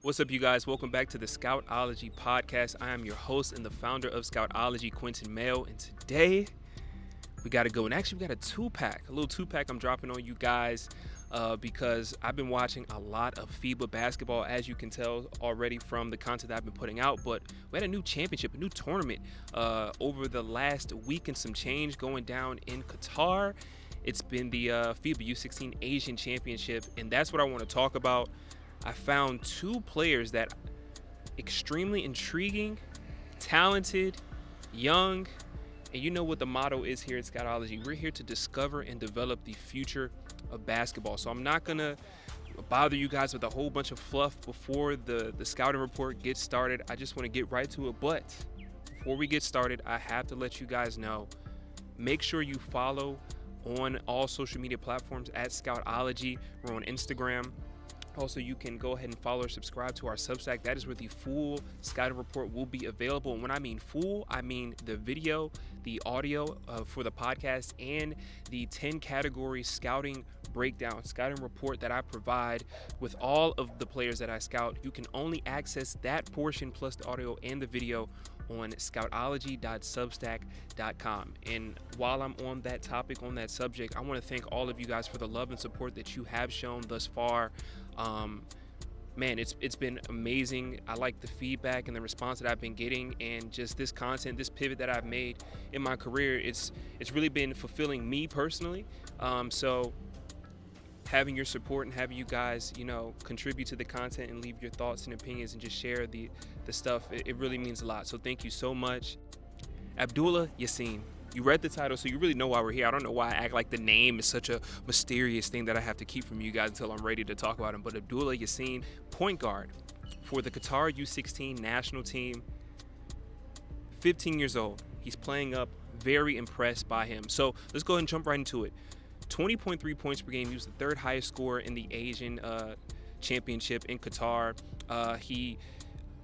What's up, you guys? Welcome back to the Scoutology podcast. I am your host and the founder of Scoutology, Quentin Mayo, and today we got to go. And actually, we got a little two-pack I'm dropping on you guys because I've been watching a lot of FIBA basketball, as you can tell already from the content that I've been putting out. But we had a new championship, a new tournament over the last week and some change going down in Qatar. It's been the FIBA U16 Asian Championship, and that's what I want to talk about. I found two players that extremely intriguing, talented, young, and you know what the motto is here at Scoutology. We're here to discover and develop the future of basketball. So I'm not going to bother you guys with a whole bunch of fluff before the scouting report gets started. I just want to get right to it. But before we get started, I have to let you guys know, make sure you follow on all social media platforms at Scoutology. We're on Instagram. Also, you can go ahead and follow or subscribe to our Substack. That is where the full scouting report will be available. And when I mean full, I mean the video, the audio for the podcast, and the 10 category scouting breakdown, scouting report that I provide with all of the players that I scout. You can only access that portion plus the audio and the video on scoutology.substack.com. And while I'm on that topic, on that subject, I want to thank all of you guys for the love and support that you have shown thus far. Man, it's been amazing. I like the feedback and the response that I've been getting, and just this content, this pivot that I've made in my career, it's really been fulfilling me personally. So having your support and having you guys, contribute to the content and leave your thoughts and opinions and just share the stuff, it really means a lot. So thank you so much. Abdulla Yaseen. You read the title, so you really know why we're here. I don't know why I act like the name is such a mysterious thing that I have to keep from you guys until I'm ready to talk about him. But Abdulla Yaseen, point guard for the Qatar U16 national team, 15 years old. He's playing up, very impressed by him. So let's go ahead and jump right into it. 20.3 points per game. He was the third highest scorer in the Asian Championship in Qatar. He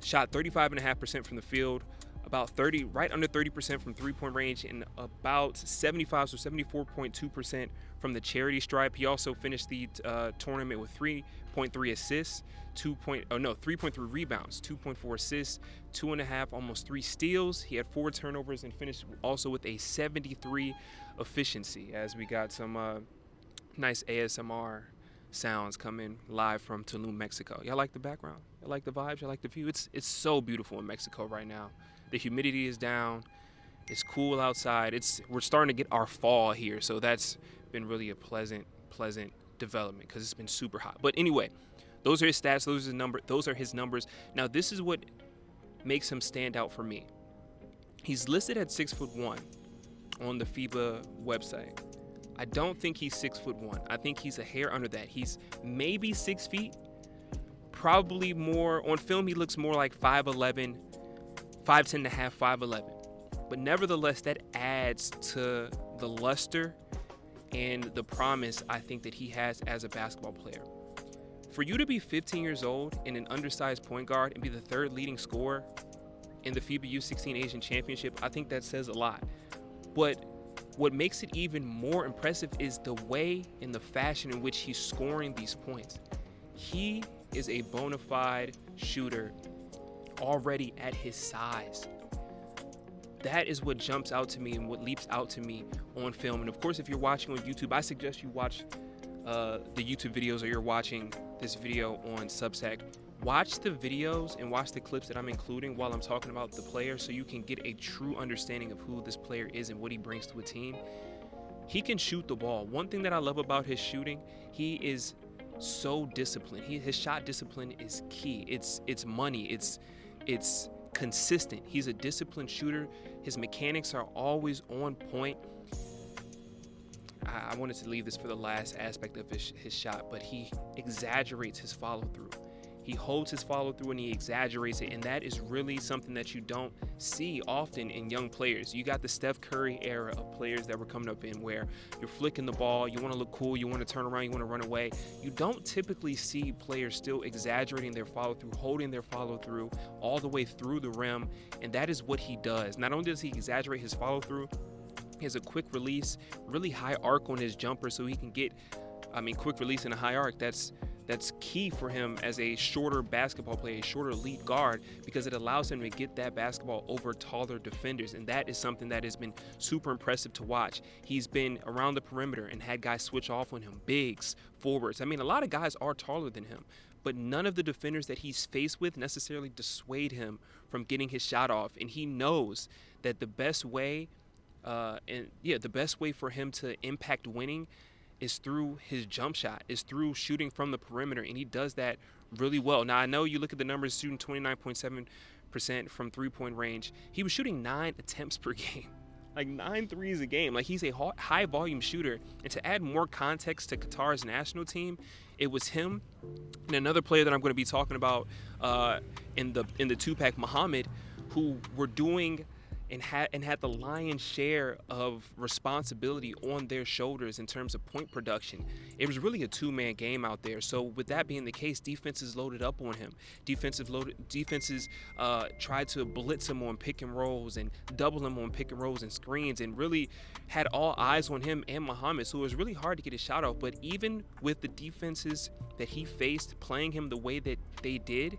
shot 35.5% from the field, about right under 30% from three-point range, and about 74.2% from the charity stripe. He also finished the tournament with 3.3 assists, 3.3 rebounds, 2.4 assists, 2.5, almost 3 steals. He had 4 turnovers and finished also with a 73 efficiency, as we got some nice ASMR sounds coming live from Tulum, Mexico. Y'all like the background? Y'all like the vibes? Y'all like the view? It's so beautiful in Mexico right now. The humidity is down. It's cool outside. We're starting to get our fall here, so that's been really a pleasant development because it's been super hot. But anyway, those are his stats. Those are his numbers. Now, this is what makes him stand out for me. He's listed at 6'1" on the FIBA website. I don't think he's 6'1". I think he's a hair under that. He's maybe 6 feet, probably more. On film, he looks more like 5'11", 5'10 and a half, 5'11". But nevertheless, that adds to the luster and the promise I think that he has as a basketball player. For you to be 15 years old and an undersized point guard and be the third leading scorer in the FIBA U16 Asian Championship, I think that says a lot. But what makes it even more impressive is the way and the fashion in which he's scoring these points. He is a bona fide shooter already at his size. That is what jumps out to me and what leaps out to me on film. And of course, if you're watching on YouTube, I suggest you watch the YouTube videos, or you're watching this video on Substack. Watch the videos and watch the clips that I'm including while I'm talking about the player, so you can get a true understanding of who this player is and what he brings to a team. He can shoot the ball. One thing that I love about his shooting, he is so disciplined. His shot discipline is key. It's money. It's consistent. He's a disciplined shooter. His mechanics are always on point. I wanted to leave this for the last aspect of his shot, but he exaggerates his follow-through. He holds his follow-through and he exaggerates it, and that is really something that you don't see often in young players. You got the Steph Curry era of players that we're coming up in, where you're flicking the ball, you want to look cool, you want to turn around, you want to run away. You don't typically see players still exaggerating their follow-through, holding their follow-through all the way through the rim, and that is what he does. Not only does he exaggerate his follow-through, he has a quick release, really high arc on his jumper, so he can get, quick release and a high arc. That's that's key for him as a shorter basketball player, a shorter lead guard, because it allows him to get that basketball over taller defenders. And that is something that has been super impressive to watch. He's been around the perimeter and had guys switch off on him, bigs, forwards. I mean, a lot of guys are taller than him, but none of the defenders that he's faced with necessarily dissuade him from getting his shot off. And he knows that the best way, the best way for him to impact winning is through his jump shot, is through shooting from the perimeter, and he does that really well. Now, I know you look at the numbers, shooting 29.7% from three-point range. He was shooting 9 attempts per game, like 9 threes a game. Like, he's a high-volume shooter. And to add more context to Qatar's national team, it was him and another player that I'm going to be talking about in the two-pack, Muhammad, who were doing and had the lion's share of responsibility on their shoulders in terms of point production. It was really a two-man game out there. So with that being the case, defenses loaded up on him. Defenses tried to blitz him on pick and rolls and double him on pick and rolls and screens, and really had all eyes on him and Muhammad. So it was really hard to get his shot off. But even with the defenses that he faced playing him the way that they did,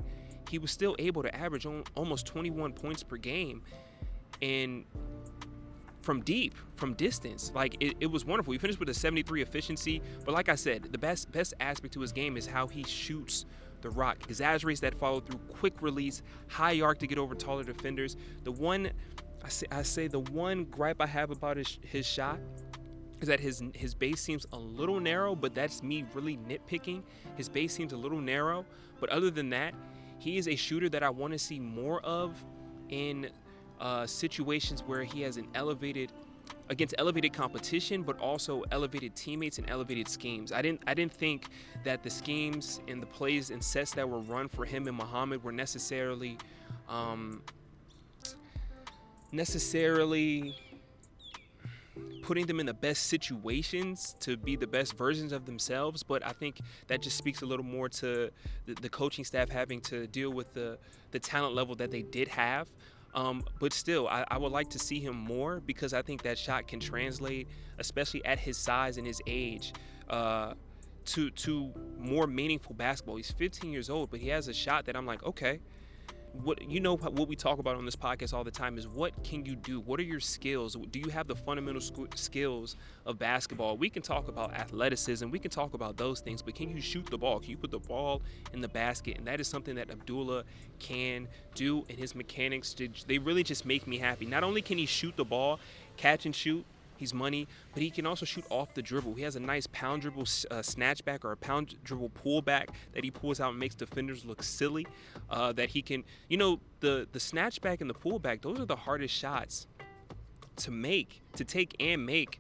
he was still able to average almost 21 points per game. And from distance, like it was wonderful. He finished with a 73 efficiency, but like I said, the best aspect to his game is how he shoots the rock. Exaggerates that follow through, quick release, high arc to get over taller defenders. The one gripe I have about his shot is that his base seems a little narrow, but that's me really nitpicking. His base seems a little narrow, but other than that, he is a shooter that I want to see more of in situations where he has against elevated competition, but also elevated teammates and elevated schemes. I didn't think that the schemes and the plays and sets that were run for him and Muhammad were necessarily putting them in the best situations to be the best versions of themselves. But I think that just speaks a little more to the coaching staff having to deal with the talent level that they did have. But still, I would like to see him more, because I think that shot can translate, especially at his size and his age, to more meaningful basketball. He's 15 years old, but he has a shot that I'm like, okay, what we talk about on this podcast all the time is, what can you do? What are your skills? Do you have the fundamental skills of basketball? We can talk about athleticism. We can talk about those things, but can you shoot the ball? Can you put the ball in the basket? And that is something that Abdullah can do, and his mechanics, they really just make me happy. Not only can he shoot the ball, catch and shoot, he's money, but he can also shoot off the dribble. He has a nice pound dribble snatchback, or a pound dribble pullback that he pulls out and makes defenders look silly. That he can, the snatchback and the pullback, those are the hardest shots to take and make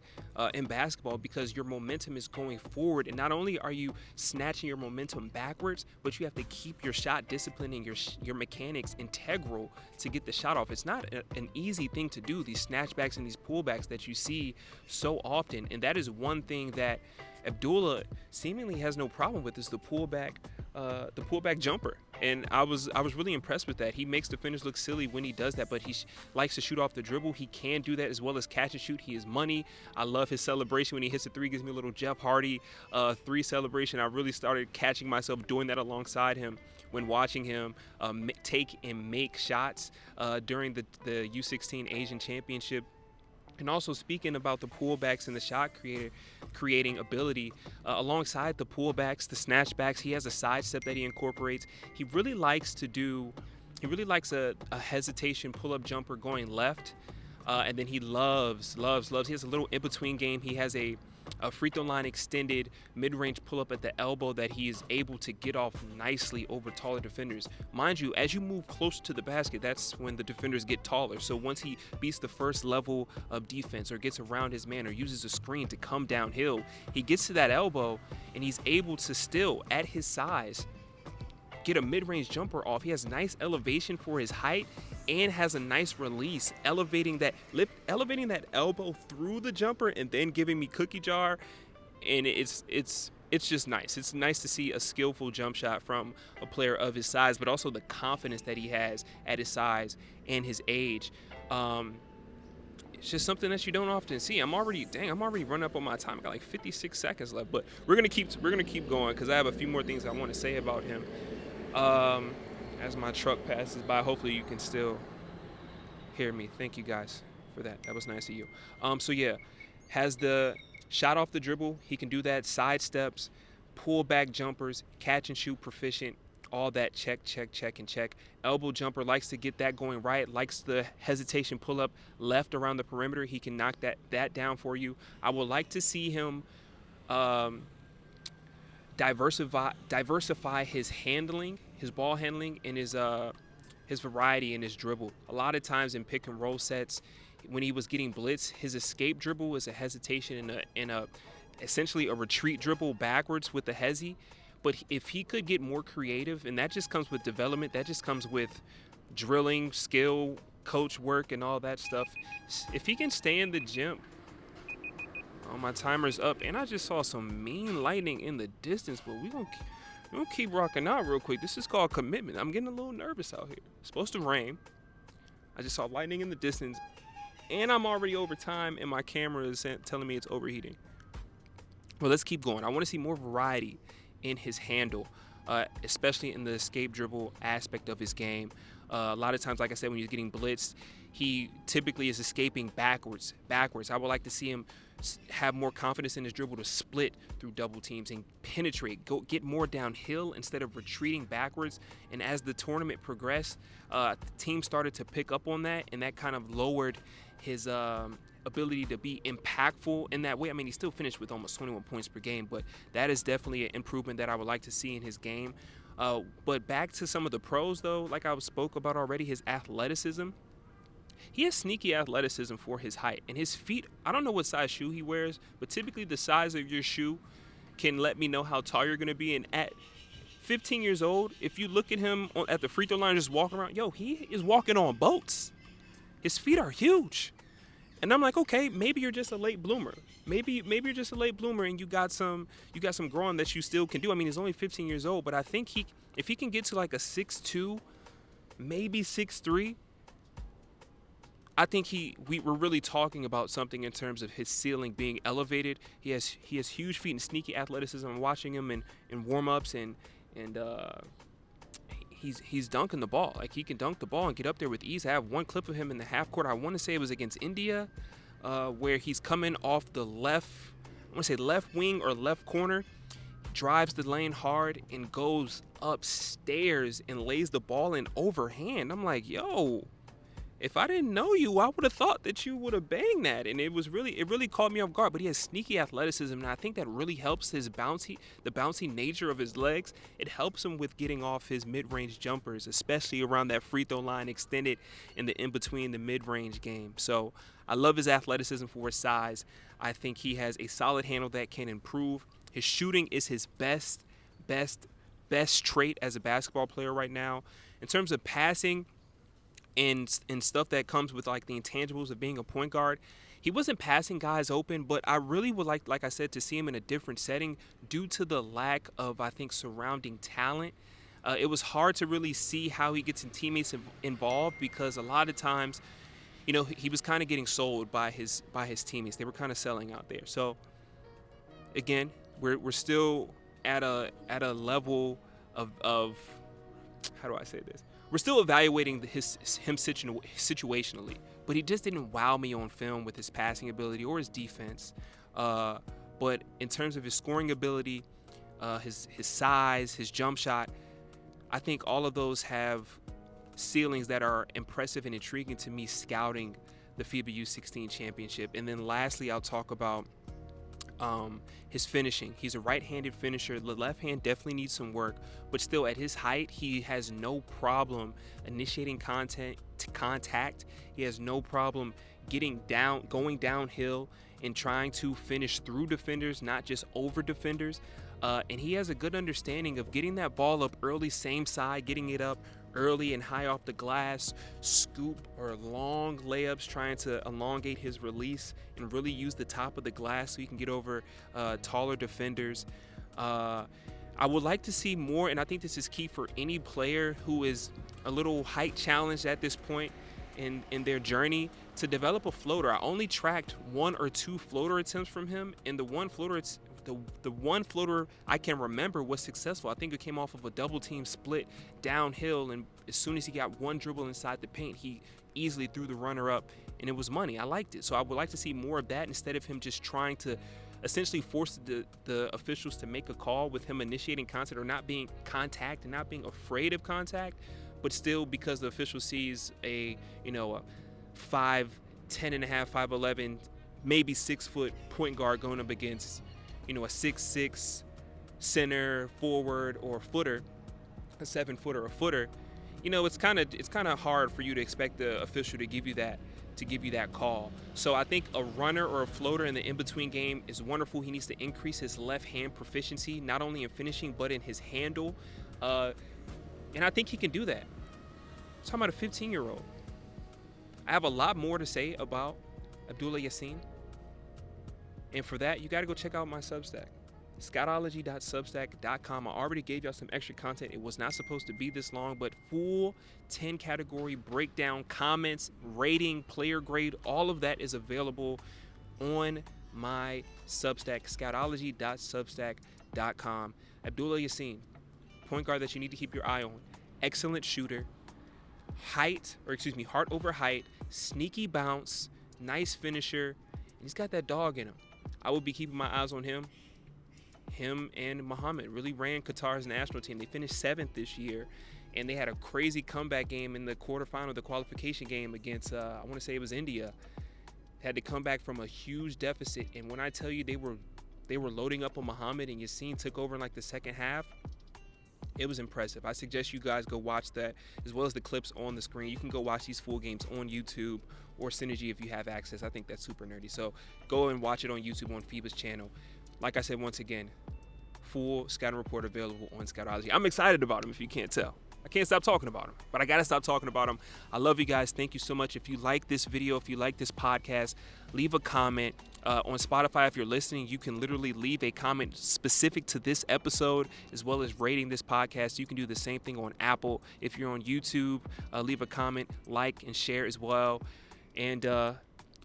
in basketball, because your momentum is going forward, and not only are you snatching your momentum backwards, but you have to keep your shot discipline and your mechanics integral to get the shot off. It's not an easy thing to do, these snatchbacks and these pullbacks that you see so often, and that is one thing that Abdullah seemingly has no problem with, is the pullback jumper. And I was really impressed with that. He makes defenders look silly when he does that, but he likes to shoot off the dribble. He can do that as well as catch and shoot. He is money. I love his celebration when he hits a three. Gives me a little Jeff Hardy three celebration. I really started catching myself doing that alongside him when watching him take and make shots during the U16 Asian Championship. And also, speaking about the pullbacks and the shot creating ability, alongside the pullbacks, the snatchbacks, he has a sidestep that he incorporates. He really likes a hesitation pull-up jumper going left, and then he loves. He has a little in-between game. He has a free throw line extended mid-range pull-up at the elbow that he is able to get off nicely over taller defenders. Mind you, as you move closer to the basket, that's when the defenders get taller. So once he beats the first level of defense, or gets around his man, or uses a screen to come downhill, he gets to that elbow and he's able to still, at his size, get a mid-range jumper off. He has nice elevation for his height and has a nice release, elevating that elbow through the jumper and then giving me cookie jar. And it's just nice. It's nice to see a skillful jump shot from a player of his size, but also the confidence that he has at his size and his age. it's just something that you don't often see. I'm already running up on my time. I got like 56 seconds left, but we're gonna keep going because I have a few more things I want to say about him. As my truck passes by, hopefully you can still hear me. Thank you guys for that. That was nice of you. So yeah, has the shot off the dribble. He can do that. Side steps, pull back jumpers, catch and shoot proficient. All that check, and check. Elbow jumper, likes to get that going right, likes the hesitation pull up left around the perimeter. He can knock that down for you. I would like to see him diversify his handling, his ball handling, and his variety in his dribble. A lot of times in pick and roll sets, when he was getting blitz, his escape dribble was a hesitation and a essentially a retreat dribble backwards with the hezi. But if he could get more creative, and that just comes with development, that just comes with drilling, skill, coach work, and all that stuff. If he can stay in the gym, oh, my timer's up, and I just saw some mean lightning in the distance, but we're gonna keep rocking out real quick. This is called commitment. I'm getting a little nervous out here. It's supposed to rain. I just saw lightning in the distance, and I'm already over time, and my camera is telling me it's overheating. Well, let's keep going. I want to see more variety in his handle, especially in the escape dribble aspect of his game. A lot of times, like I said, when he's getting blitzed, he typically is escaping backwards. I would like to see him have more confidence in his dribble to split through double teams and penetrate, get more downhill instead of retreating backwards. And as the tournament progressed, the team started to pick up on that, and that kind of lowered his ability to be impactful in that way. I mean, he still finished with almost 21 points per game, but that is definitely an improvement that I would like to see in his game. But back to some of the pros, though, like I spoke about already, his athleticism. He has sneaky athleticism for his height, and his feet, I don't know what size shoe he wears, but typically the size of your shoe can let me know how tall you're going to be. And at 15 years old, if you look at him at the free throw line just walking around, he is walking on boats. His feet are huge. And I'm like, okay, maybe you're just a late bloomer. Maybe you're just a late bloomer, and you got some growing that you still can do. I mean, he's only 15 years old, but I think if he can get to like a 6'2", maybe 6'3", I think we're really talking about something in terms of his ceiling being elevated. He has huge feet and sneaky athleticism. I'm watching him in warm-ups and he's dunking the ball. Like, he can dunk the ball and get up there with ease. I have one clip of him in the half court. I want to say it was against India, where he's coming off the left wing or left corner, drives the lane hard and goes upstairs and lays the ball in overhand. I'm like, yo, if I didn't know you, I would have thought that you would have banged that. And it really caught me off guard. But he has sneaky athleticism, and I think that really helps the bouncy nature of his legs. It helps him with getting off his mid-range jumpers, especially around that free throw line extended in between the mid-range game. So I love his athleticism for his size. I think he has a solid handle that can improve. His shooting is his best trait as a basketball player right now. In terms of passing and stuff that comes with like the intangibles of being a point guard, he wasn't passing guys open, but I really would like I said, to see him in a different setting due to the lack of, I think, surrounding talent. It was hard to really see how he gets his teammates involved, because a lot of times, he was kind of getting sold by his teammates. They were kind of selling out there. So again, we're still at a level of how do I say this? We're still evaluating him situationally, but he just didn't wow me on film with his passing ability or his defense. But in terms of his scoring ability, his size, his jump shot, I think all of those have ceilings that are impressive and intriguing to me scouting the FIBA U16 Championship. And then lastly, I'll talk about his finishing. He's a right-handed finisher. The left hand definitely needs some work, but still at his height, he has no problem initiating contact. He has no problem going downhill and trying to finish through defenders, not just over defenders. And he has a good understanding of getting that ball up early, same side, getting it up early and high off the glass, scoop or long layups, trying to elongate his release and really use the top of the glass so he can get over taller defenders. I would like to see more, and I think this is key for any player who is a little height challenged at this point. in their journey to develop a floater. I only tracked 1 or 2 floater attempts from him, and the one floater I can remember was successful. I think it came off of a double team split downhill, and as soon as he got one dribble inside the paint, he easily threw the runner up, and it was money. I liked it. So I would like to see more of that instead of him just trying to essentially force the officials to make a call with him initiating contact or not being contact and not being afraid of contact, but still because the official sees a 5'10 and a half, 5'11", maybe 6 foot point guard going up against a 6'6" center, forward, or footer, a 7-footer or footer. It's kind of hard for you to expect the official to give you that call. So I think a runner or a floater in the in-between game is wonderful. He needs to increase his left hand proficiency, not only in finishing but in his handle, and I think he can do that. I'm talking about a 15-year-old. I have a lot more to say about Abdulla Yaseen, and for that you got to go check out my Substack, Scoutology.substack.com. I already gave y'all some extra content. It was not supposed to be this long, but full 10 category breakdown, comments, rating, player grade, all of that is available on my Substack, Scoutology.substack.com. Abdulla Yaseen, point guard that you need to keep your eye on. Excellent shooter, heart over height, sneaky bounce, nice finisher, and he's got that dog in him. I will be keeping my eyes on him. Him and Muhammad really ran Qatar's national team. They finished 7th this year, and they had a crazy comeback game in the quarterfinal, the qualification game against, I want to say it was India. Had to come back from a huge deficit, and when I tell you they were loading up on Muhammad, and Yaseen took over in like the second half, it was impressive. I suggest you guys go watch that, as well as the clips on the screen. You can go watch these full games on YouTube or Synergy if you have access. I think that's super nerdy. So go and watch it on YouTube on FIBA's channel. Like I said, once again, full scouting report available on Scoutology. I'm excited about him, if you can't tell. I can't stop talking about him, but I got to stop talking about him. I love you guys. Thank you so much. If you like this video, if you like this podcast, leave a comment. On Spotify, if you're listening, you can literally leave a comment specific to this episode, as well as rating this podcast. You can do the same thing on Apple. If you're on YouTube, leave a comment, like, and share as well. And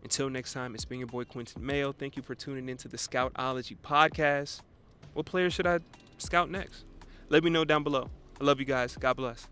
until next time, it's been your boy Quentin Mayo. Thank you for tuning into the Scoutology podcast. What players should I scout next? Let me know down below. I love you guys. God bless.